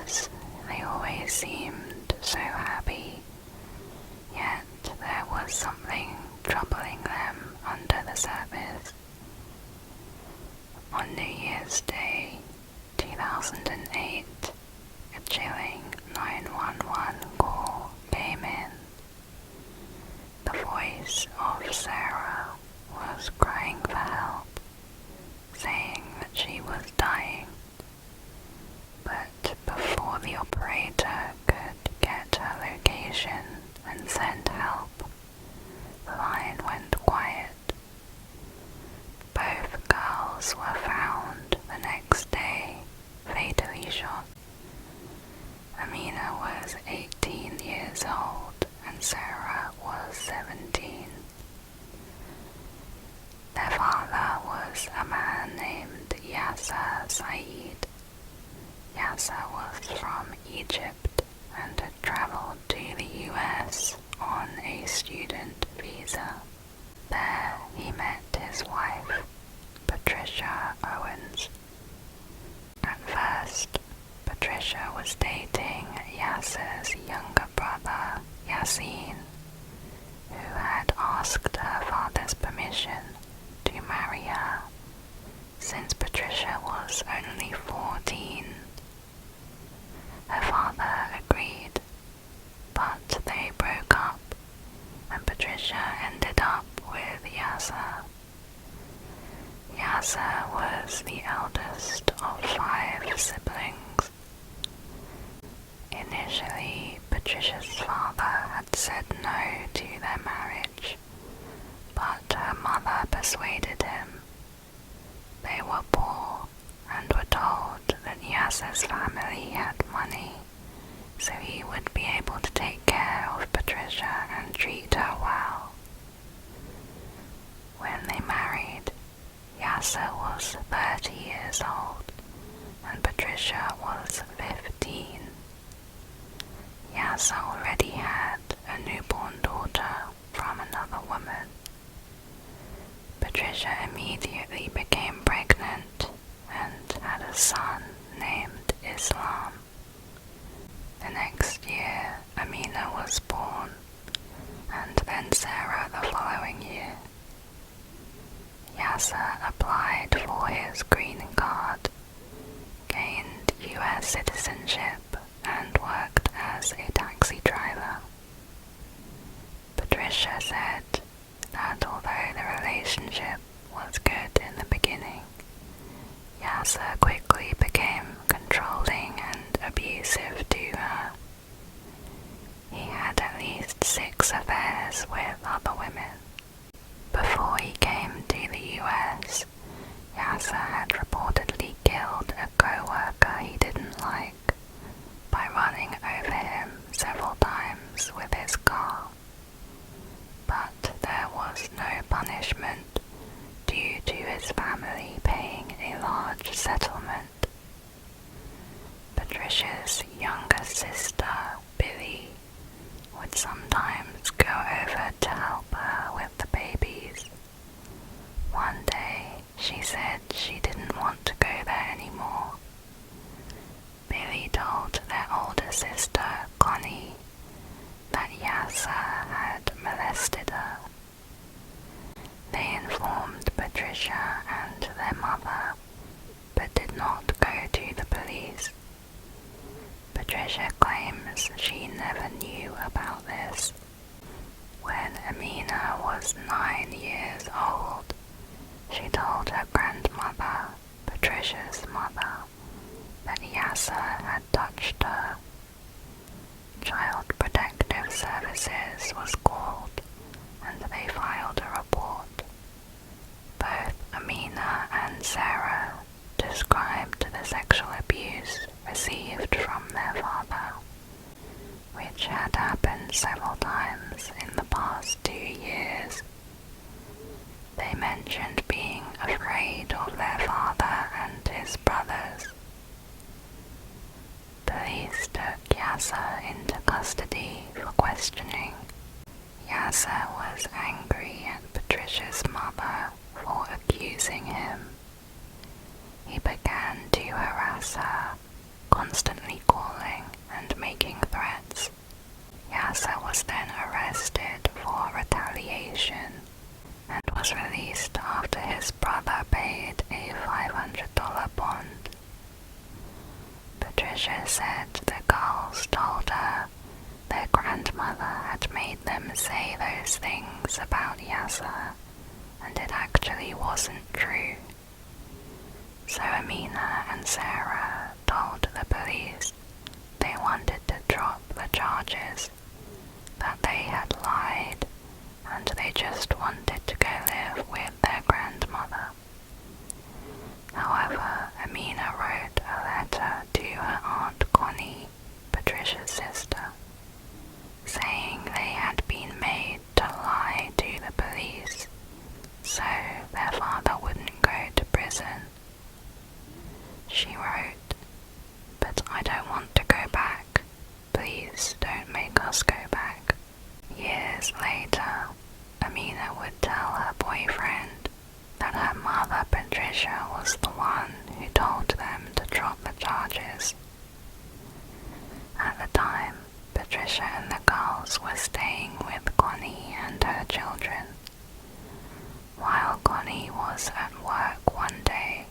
years, they always seemed so happy, yet there was something troubling them under the surface. On New Year's Day, 2008, a chilling 911 call came in. The voice of Sarah was crying for help, saying that she was dying. But before the operator could get her location and send help, the line went quiet. Both girls were found the next day, fatally shot. Amina was 18 years old and Sarah was 17. Their father was a man named 𝐻𝐻𝐢𝐬𝐻𝐿 Said. 𝐻𝐻𝐢𝐬𝐻𝐿 was from Egypt and had traveled to the US on a student visa. There he met his wife, Patricia 𝐻𝐻𝐢𝐬𝐻𝐿. At first, Patricia was dating 𝐻𝐻𝐢𝐬𝐻's younger brother, 𝐻𝐻𝐢𝐬𝐻, who had asked her father's permission to marry her, since Patricia was only 14. Her father agreed, but they broke up, and Patricia ended up with 𝐻𝐻𝐢𝐬𝐻. 𝐻𝐻𝐢𝐬𝐻 was the eldest of 5 siblings. Initially, Patricia's father had said no to their marriage, but her mother persuaded him. They were poor and were told that 𝐻𝐻𝐢𝐬's family had money, so he would be able to take care of Patricia and treat her well. When they married, 𝐻𝐻𝐢𝐬𝐻 was 30 years old and Patricia was 15. 𝐻𝐻𝐢𝐬𝐻 already had a newborn daughter from another woman. Patricia immediately became pregnant and had a son named Islam. The next year, Amina was born, and then Sarah the following year. 𝐻𝐻𝐢𝐬𝐻 applied for his green card, gained US citizenship, and worked as a taxi driver. Patricia said that although the relationship was good in the beginning, 𝐻𝐻𝐢𝐬𝐻 quickly became controlling and abusive to her. He had at least 6 affairs with other women. Before he came to the US, 𝐻𝐻𝐢𝐬𝐻 had reportedly killed a co-worker he didn't like by running over him several times with his car. But there was no punishment due to his family paying a large settlement. Patricia's younger sister, Billy, would sometimes go over to help her with the babies. One day, she said she didn't want to go there anymore. Billy told their older sister, Connie, that 𝐻𝐻𝐢𝐬𝐻 had molested her. They informed Patricia and their mother, but did not go to the police. Patricia claims she never knew about this. When Amina was 9 years old, she told her grandmother, Patricia's mother, that 𝐻𝐻𝐢𝐬𝐻 had touched her. Child Protective Services was called and they filed a report. Both Amina and Sarah described the sexual abuse received from their father, which had happened several times in the past 2 years. They mentioned being afraid of their father and his brothers. Police took 𝐻𝐻𝐢𝐬𝐻 into custody for questioning. 𝐻𝐻𝐢𝐬𝐻 was angry at Patricia's mother for accusing him. He began to harass her, constantly calling Patricia said the girls told her their grandmother had made them say those things about 𝐻𝐻𝐸, and it actually wasn't true. So Amina and Sarah told the police they wanted to drop the charges, that they had lied, and they just wanted to go live with their grandmother. However, Amina wrote a letter to her Aunt Connie, Patricia's sister, saying they had been made to lie to the police so their father wouldn't go to prison. She wrote, "But I don't want to go back. Please don't make us go back." Years later, Amina would tell her boyfriend that her mother Patricia was the one who told them to drop the charges. At the time, Patricia and the girls were staying with Connie and her children. While Connie was at work one day,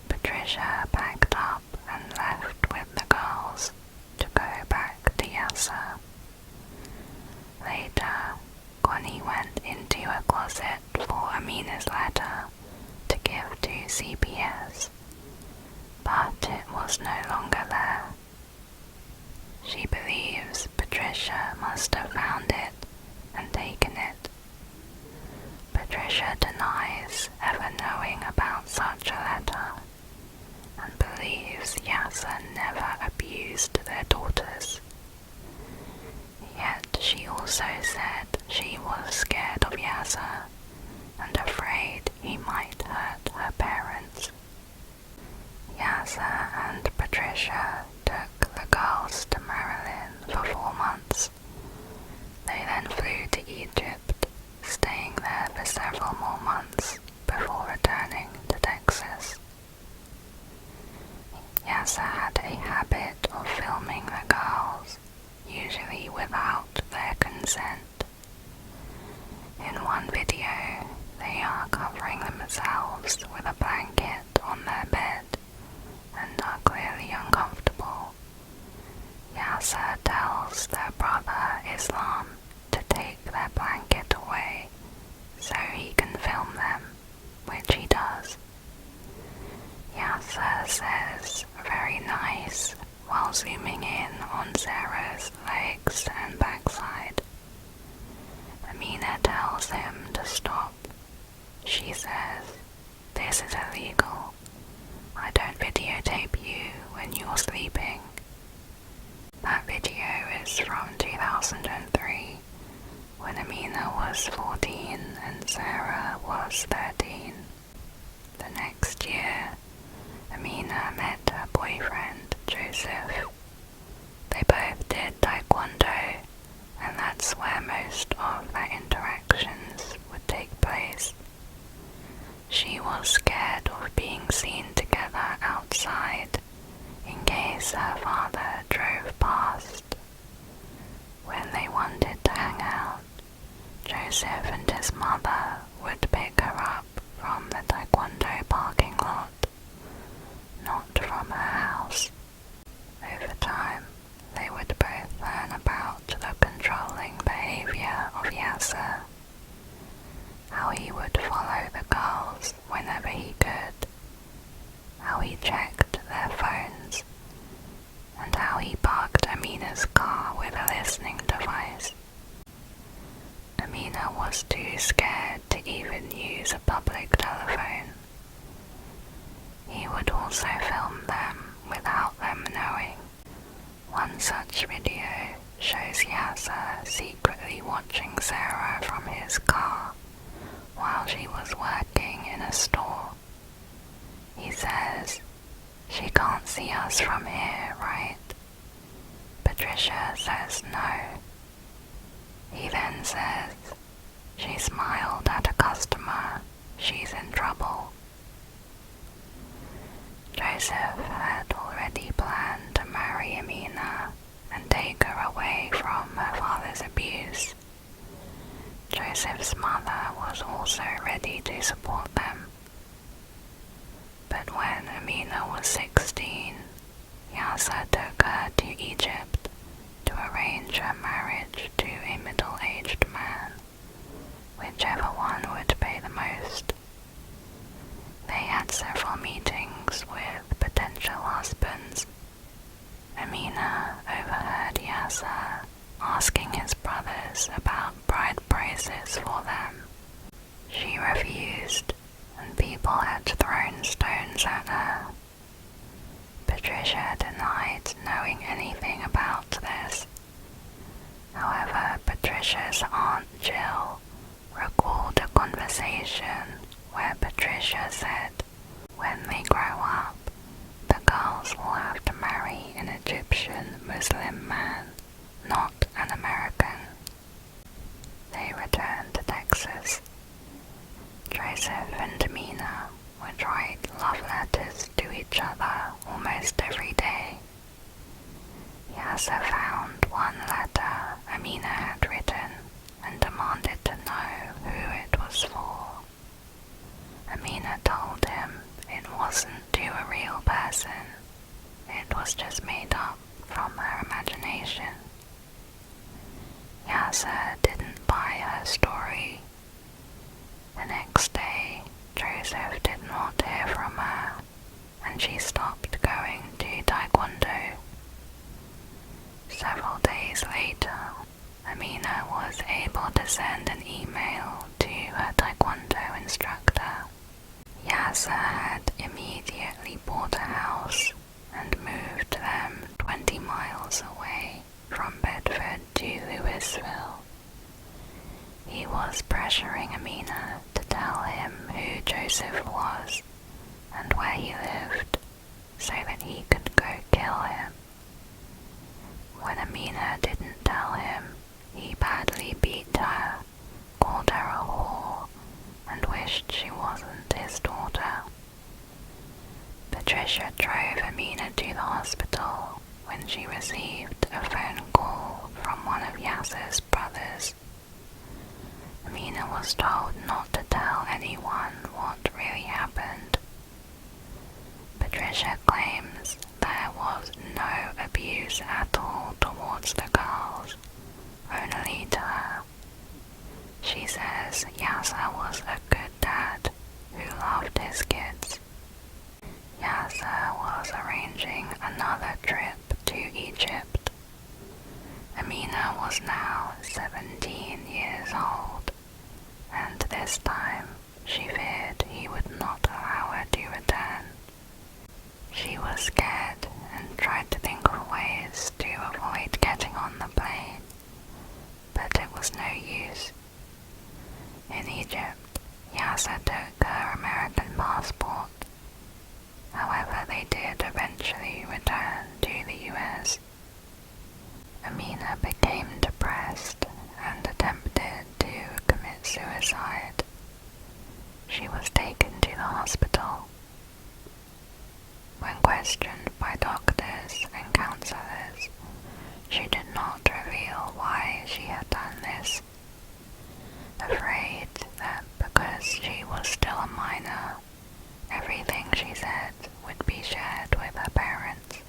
Patricia packed up and left with the girls to go back to 𝐻𝐻𝐸. Later, Connie went into a closet for Amina's letter to give to CPS, but it was no longer there. She believes Patricia must have found it and taken it. Patricia denies ever knowing about such a letter and believes 𝐻𝐻𝐸 never abused their daughters. Yet she also said she was scared of 𝐻𝐻𝐸 and afraid he might hurt her parents. 𝐻𝐻𝐸 and Patricia took the girls to Maryland for 4 months. They then flew to Egypt, staying there for several more months before returning to Texas. 𝐻𝐻𝐸 had a habit of filming the girls, usually without their consent. In one video, they are covering themselves with a blanket on their bed and are clearly uncomfortable. 𝐻𝐻𝐸 tells their brother Islam to take their blanket away so he can film them, which he does. 𝐻𝐻𝐸 says "very nice" while zooming in on Sarah's legs and backside. Amina tells him to stop. She says, "This is illegal. I don't videotape you when you're sleeping." That video is from 2003, when Amina was 14 and Sarah was 13. The next year, Amina met her boyfriend, Joseph. They both did taekwondo, and that's where most of their interactions would take place. She was scared of being seen together outside in case her father drove past. When they wanted to hang out, Joseph and his mother would pick her up from the taekwondo parking lot, not from her house. Over time, they would both learn about the controlling behavior of 𝐻𝐻𝐸, how he would follow the girls whenever he could, how he checked their phones, and how he bugged Amina's car with a listening device. Amina was too scared to even use a public telephone. He would also film them without them knowing. One such video shows 𝐻𝐻𝐸 secretly watching Sarah from his car while she was working in a store. He says, "She can't see us from here, right?" Patricia says no. He then says, "She smiled at a customer. She's in trouble." Joseph had already planned to marry Amina and take her away from her father's abuse. Joseph's mother was also ready to support them. But when Amina was 16, 𝐻𝐻𝐸 took to Egypt to arrange her marriage to a middle-aged man, whichever one would pay the most. They had several meetings with potential husbands. Amina overheard 𝐻𝐻𝐬𝐬 asking his brothers about bride prices for them. She refused, and people had thrown stones at her. Patricia denied knowing anything about this. However, Patricia's Aunt Jill recalled a conversation where Patricia said, "When they grow up, the girls will have to marry an Egyptian Muslim man, not an American." They returned to Texas. Joseph and Amina would write love letters to each other almost every day. 𝐻𝐻𝐬𝐬 found one letter Amina had written and demanded to know who it was for. Amina told him it wasn't to a real person. It was just made up from her imagination. 𝐻𝐻𝐬𝐬 didn't buy her story. The next day, Joseph did not hear from her, and she stopped going to taekwondo. Several days later, Amina was able to send an email to her taekwondo instructor. 𝐻𝐻𝐬𝐬 had immediately bought a house and moved them 20 miles away from Bedford to Louisville. He was pressuring Amina to tell him who Joseph was and where he lived so that he could go kill him. When Amina didn't tell him, he badly beat her, called her a whore, and wished she wasn't his daughter. Patricia drove Amina to the hospital when she received a phone call from one of 𝐻𝐻𝐬𝐬's brothers. Amina was told not to tell anyone what really happened. Patricia claims there was no abuse at all towards the girls, only to her. She says 𝐻𝐻𝐬𝐬𝐬 was a good dad who loved his kids. 𝐻𝐻𝐬𝐬𝐬 was arranging another trip to Egypt. Amina was now 17 years old, and this time she feared he would not allow her to return. She was scared and tried to think of ways to avoid getting on the plane, but it was no use. In Egypt, 𝐻𝐻𝐬𝐬𝐬 took her American passport. However, they did eventually return to the US. Amina became depressed and attempted to commit suicide. She was taken to the hospital. When questioned by doctors and counselors, she did not reveal why she had done this, afraid that because she was still a minor, everything she said would be shared with her parents.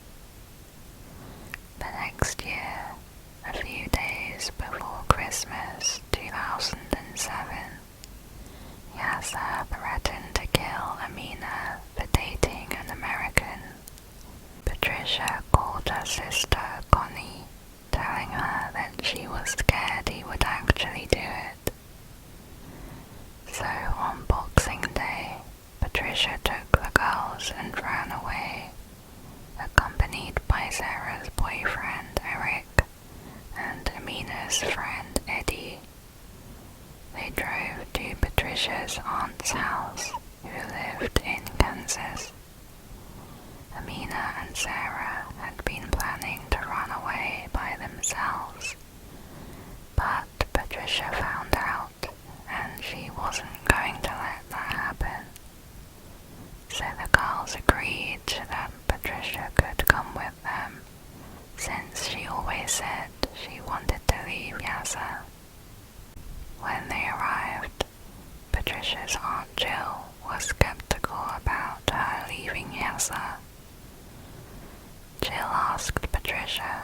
The next year, a few days before Christmas 2007, 𝐻𝐻𝐬𝐬𝐬 threatened to kill Amina for dating an American. Patricia called her sister Connie, telling her that she was scared he would actually do it. So on Boxing Day, Patricia took the girls and ran away, accompanied by Sarah's boyfriend Eric and Amina's friend Eddie. They drove to Patricia's aunt's house, who lived in Kansas. Amina and Sarah had been planning to run away by themselves, but Patricia found out, and she wasn't going to let that happen. So the girls agreed that Patricia could come with them, since she always said she wanted to leave 𝐻𝐻𝐬𝐬𝐬. When they arrived, Patricia's Aunt Jill was skeptical about her leaving 𝐻𝐻𝐬𝐬𝐬. Jill asked Patricia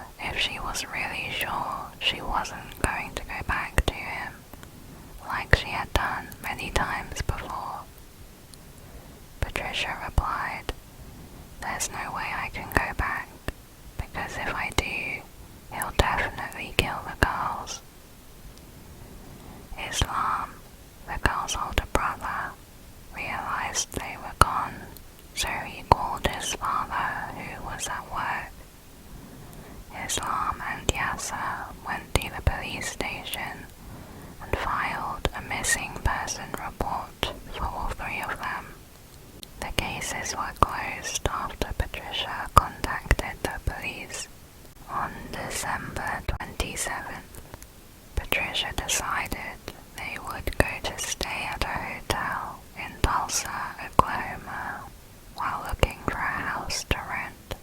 eyes were closed after Patricia contacted the police. On December 27th, Patricia decided they would go to stay at a hotel in Tulsa, Oklahoma, while looking for a house to rent.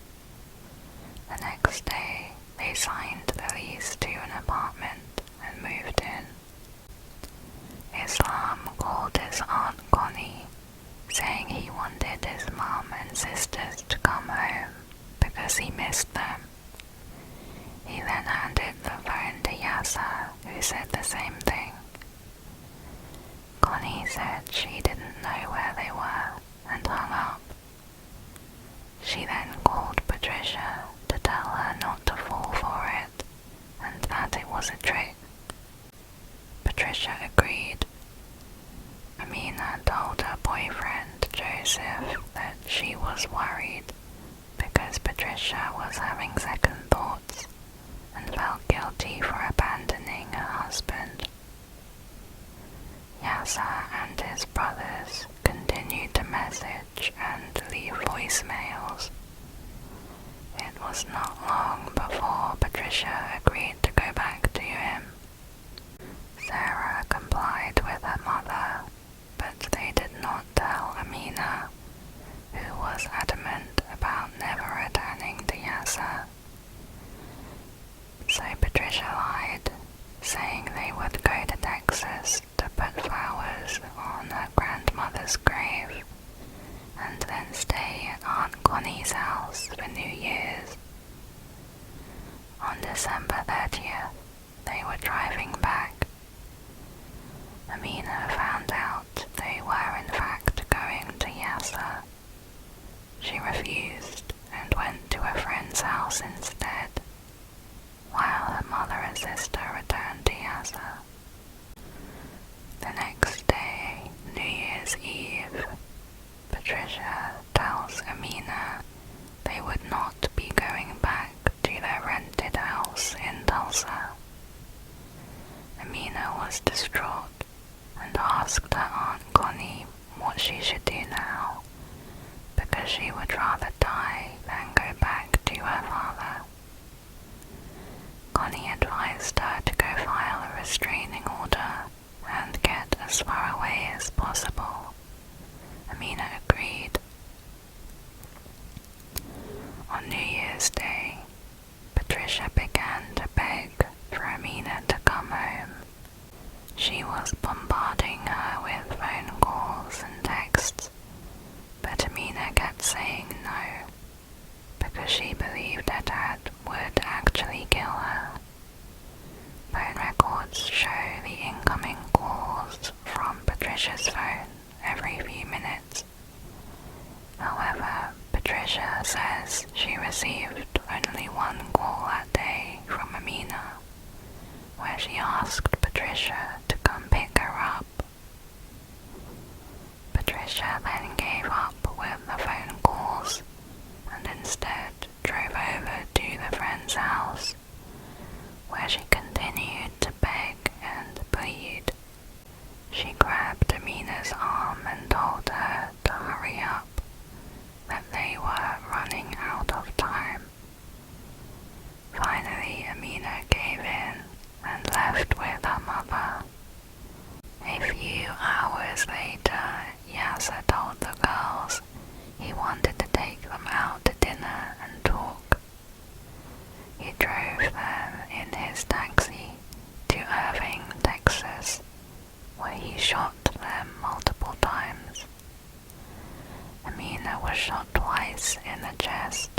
The next day, they signed the lease to an apartment and moved in. Islam called his Aunt Connie, saying he wanted his mum and sisters to come home because he missed them. He then handed the phone to Yasser, who said the same thing. Connie said she didn't know where they were and hung up. She then called Patricia to tell her not to fall for it and that it was a trick. Patricia agreed. Amina told her boyfriend Joseph that she was worried because Patricia was having second thoughts and felt guilty for abandoning her husband. Yasser and his brothers continued to message and leave voicemails. It was not long before Patricia agreed to go back to him. Sarah complied with her mother, but they did not tell Amina, who was adamant about never returning to Yasser. So Patricia lied, saying they would go to Texas to put flowers on her grandmother's grave, and then stay at Aunt Connie's house for New Year's. On December 30th, they were driving back. Amina found out they were in fact going to Yasser. She refused and went to a friend's house instead, while her mother and sister returned to Yasser. The next day, New Year's Eve, Patricia tells Amina they would not be going back to their rented house in Tulsa. Amina was distraught and asked her Aunt Connie what she should do now, because she would rather die than go back to her father. Connie advised her to go file a restraining order and get as far away as possible. Amina agreed. On New Year's Day, Patricia began to beg for Amina to come home. She was bombarding her with phone calls and texts, but Amina kept saying no, because she believed her dad would actually kill her. Phone records show the incoming calls from Patricia's phone every few minutes. However, Patricia says she received only one call that day from Amina, where she asked Patricia to come pick her up. Patricia then gave up with the phone calls and instead drove over to the friend's house, where she continued to beg and plead. She grabbed Amina's arm and told her to hurry up, that they were running out of time. Finally, Amina gave in and left with her mother. A few hours later, Yasser told the girls he wanted to take them out to dinner and talk. He drove them in his taxi to Irving, Texas, where he shot them multiple times. Amina was shot twice in the chest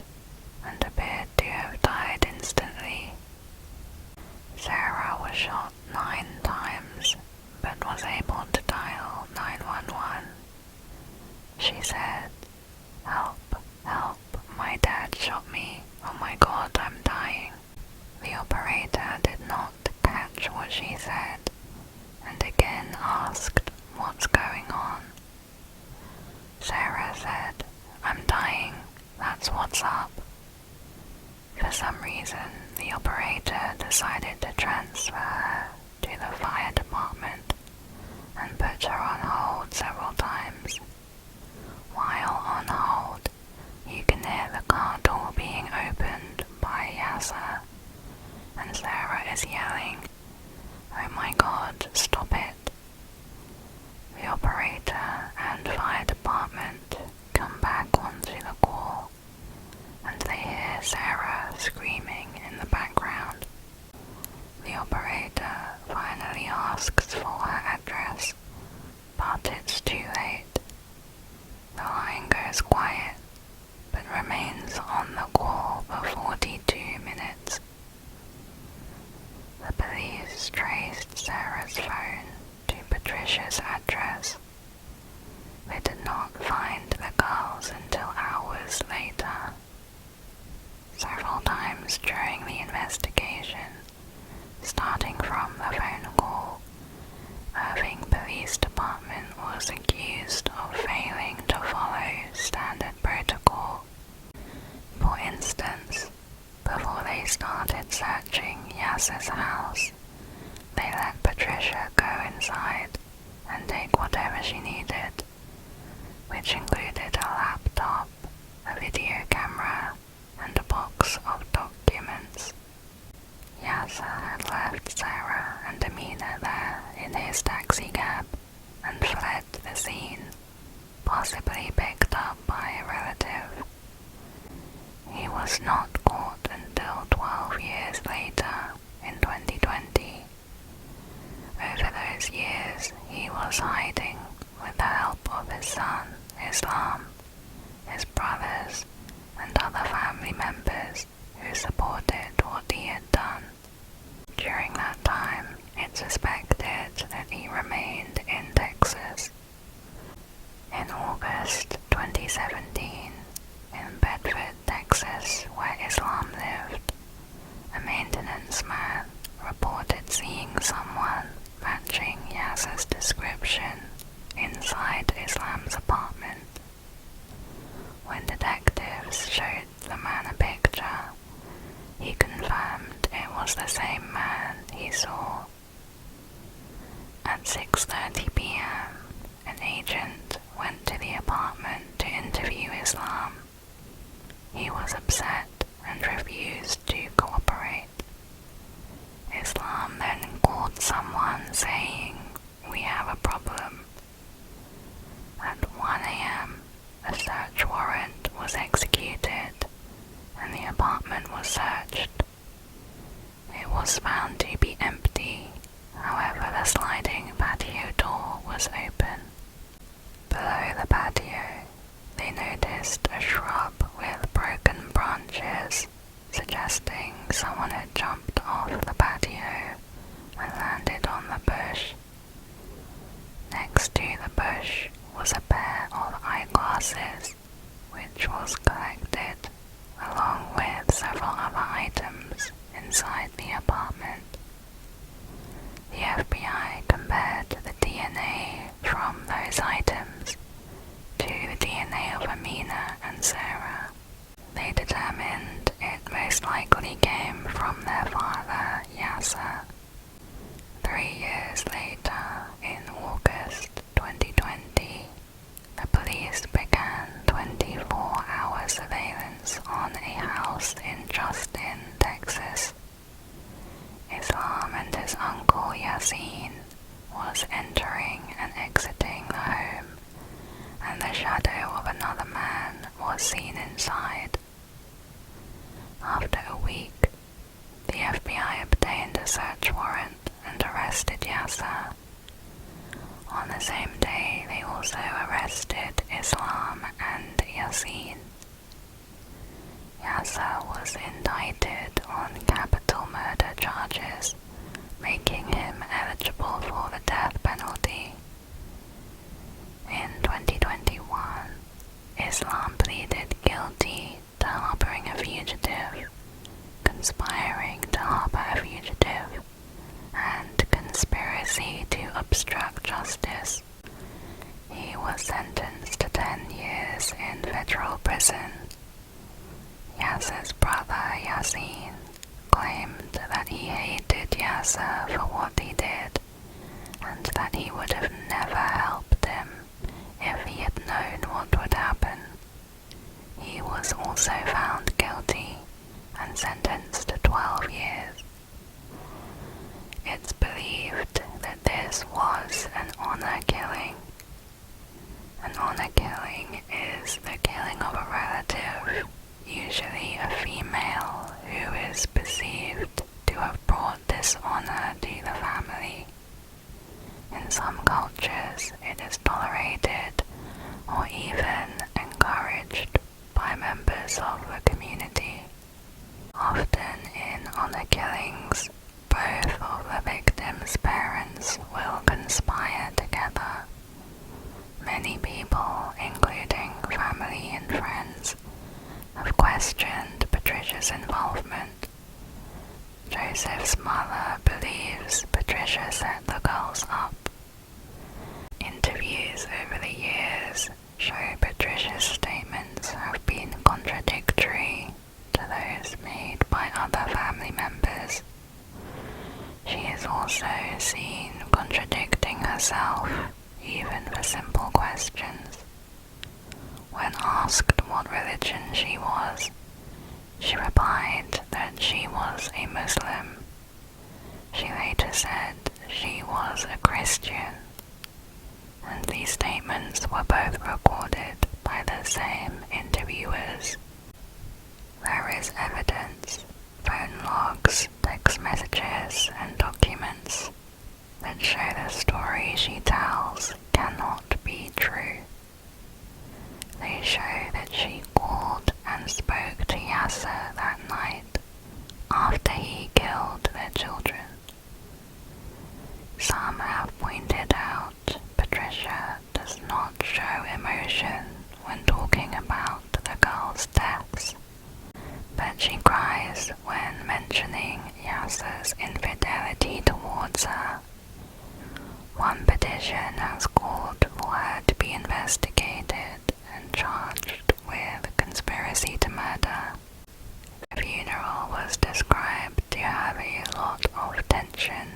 and appeared to have died instantly. Sarah was shot 9 times, but was able to dial 911. She said, "Help, help, my dad shot me. Oh my God, I'm dying." The operator did not catch what she said, and again asked what's going on. Sarah said, "I'm dying, that's what's up." For some reason, the operator decided to transfer her to the fire department and put her on hold several times. While on hold, asks for her address, but it's too late. The line goes quiet, but remains on the call for 42 minutes. The police traced Sarah's phone to Patricia's address. They did not find the girls until hours later. Several times during the investigation, starting from the phone call, Irving Police Department was accused of failing to follow standard protocol. For instance, before they started searching 𝐻𝐻𝐻𝐿's house, they let Patricia go inside and take whatever she needed, which included a laptop, a video camera, and a box of documents. 𝐻𝐻𝐻 had left Sarah and Amina there in his taxi cab and fled the scene, possibly picked up by a relative. He was not caught until 12 years later in 2020. Over those years, he was hiding with the help of his son, Islam, his brothers, and other family members who supported what he had done. During that time, it's suspected that he remained in Texas. In August 2017, in Bedford, Texas, where Islam lived, a maintenance man reported seeing someone matching 𝐻𝐻𝐻's description inside Islam's apartment. When detectives showed the man a picture, he confirmed it was the same man he saw. At 6:30 p.m., an agent went to the apartment to interview Islam. He was upset and refused to cooperate. Islam then called someone saying, "We have a problem." At 1 a.m., a search warrant was executed and the apartment was searched. It was found to be empty, however the sliding patio door was open. Below the patio, they noticed a shrub with broken branches, suggesting someone had jumped off the patio and landed on the bush. Next to the bush was a pair of eyeglasses, which was collected, along with several other items inside the apartment. The FBI compared the DNA from those items to the DNA of Amina and Sarah. They determined it most likely came from their father, 𝐻𝐻𝐻. 3 years later, in August 2020, the police began 24-hour surveillance on a house in Justin, Texas. Islam and his uncle 𝐻𝐻𝐻𝐿 was entering and exiting the home, and the shadow of another man was seen inside. After a week, the FBI obtained a search warrant and arrested 𝐻𝐻𝐻. On the same day, they also arrested Islam and 𝐻𝐻𝐻𝐿. 𝐻𝐻𝐻 was indicted on capital murder charges, making him eligible for the death penalty. In 2021, Islam pleaded guilty to harboring a fugitive, conspiring to harbor a fugitive, and conspiracy to obstruct justice. He was sentenced to 10 years in federal prison. 𝐻𝐻𝐻's brother 𝐻𝐻𝐻𝐿 claimed that he hated 𝐻𝐻𝐻 for what he did, and that he would have never helped him if he had known what would happen. He was also found guilty and sentenced to 12 years. It's believed that this was an honor killing. An honor killing is the killing of a relative, usually a female, who is perceived to have brought dishonor to the family. the killings, both of the victims' parents will conspire together. Many people, including family and friends, have questioned Patricia's involvement. Joseph's mother believes Patricia set the girls up. Interviews over the years show Patricia's statements have been contradictory to those made by other family members. She is also seen contradicting herself, even for simple questions. When asked what religion she was, she replied that she was a Muslim. She later said she was a Christian, and these statements were both recorded by the same interviewers. There is evidence, phone logs, text messages, and documents that show the story she tells cannot be true. They show that she called and spoke to 𝐻𝐻𝐸 that night after he killed their children. Some have pointed out Patricia does not show emotion when talking about the girls' deaths, but she cries when mentioning 𝐻𝐻𝐸's infidelity towards her. One petition has called for her to be investigated and charged with conspiracy to murder. The funeral was described to have a lot of tension.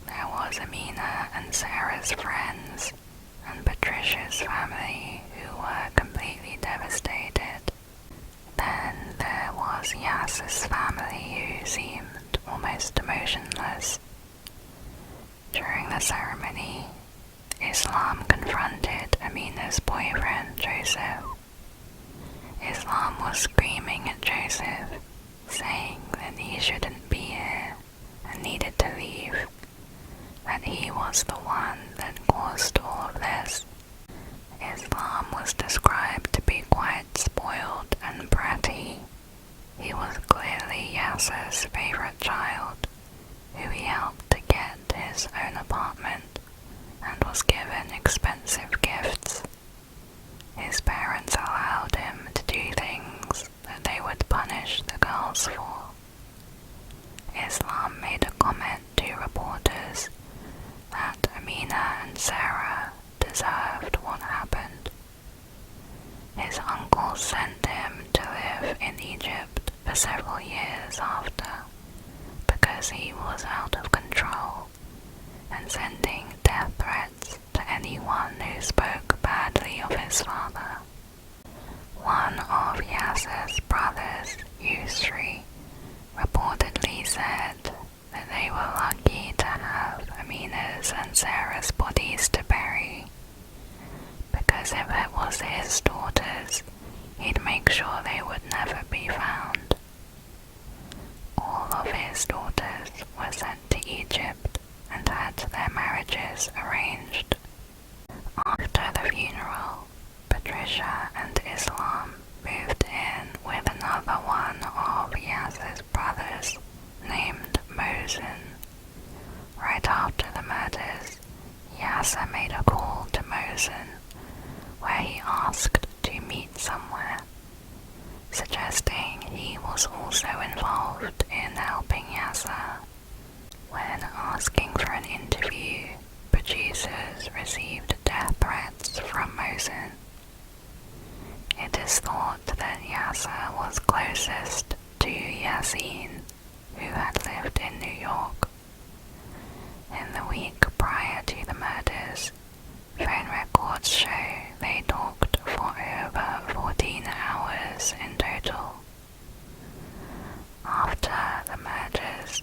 There was Amina and Sarah's friends and Patricia's family who were completely devastated. Then there was 𝐻𝐻𝐸's family who seemed almost emotionless. During the ceremony, Islam confronted Amina's boyfriend Joseph. Islam was screaming at Joseph, saying that he shouldn't be here and needed to leave, that he was the one that caused all of this. Islam was described to be quite spoiled and bratty. He was clearly 𝐻𝐻𝐸's favorite child, who he helped to get his own apartment and was given expensive gifts. His parents allowed him to do things that they would punish the girls for. Islam made a comment to reporters that Amina and Sarah deserved what happened. His uncle sent him to live in Egypt for several years after, because he was out of control and sending death threats to anyone who spoke badly of his father. One of 𝐻𝐻𝐸's brothers, 𝐻𝐻𝐸, reportedly said that they were lucky to have Amina's and Sarah's bodies to bury, because if it was his daughters, he'd make sure they would never be found. All of his daughters were sent to Egypt and had their marriages arranged. After the funeral, Patricia and Islam moved in with another one of 𝐻𝐻𝐸's brothers named 𝐻𝐿𝐬𝐻𝐸. Right after the murders, 𝐻𝐻𝐸 made a call to 𝐻𝐿𝐬𝐻𝐸 where he asked to meet somewhere, suggesting he was also involved in helping 𝐻𝐻𝐸. When asking for an interview, producers received death threats from 𝐻𝐿𝐬𝐻𝐸. It is thought that 𝐻𝐻𝐸 was closest to 𝐻𝐿𝐬𝐻, who had lived in New York. In the week prior to the murders, phone records show they talked for over 14 hours in total. After the murders,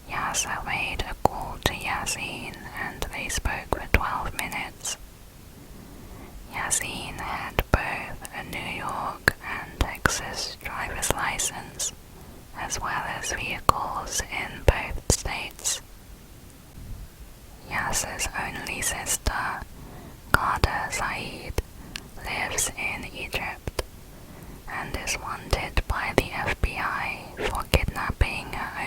𝐻𝐻𝐸 made a call to 𝐻𝐿𝐬𝐻 and they spoke for 12 minutes. 𝐻𝐿𝐬𝐻 had both a New York and Texas driver's license, as well as vehicles in both states. 𝐻𝐻𝐸's only sister, 𝐻𝐻𝐸 Said, lives in Egypt and is wanted by the FBI for kidnapping her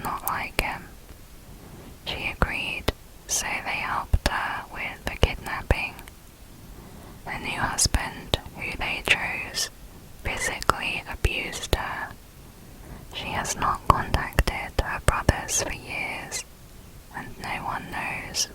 not like him. She agreed, so they helped her with the kidnapping. The new husband, who they chose, physically abused her. She has not contacted her brothers for years, and no one knows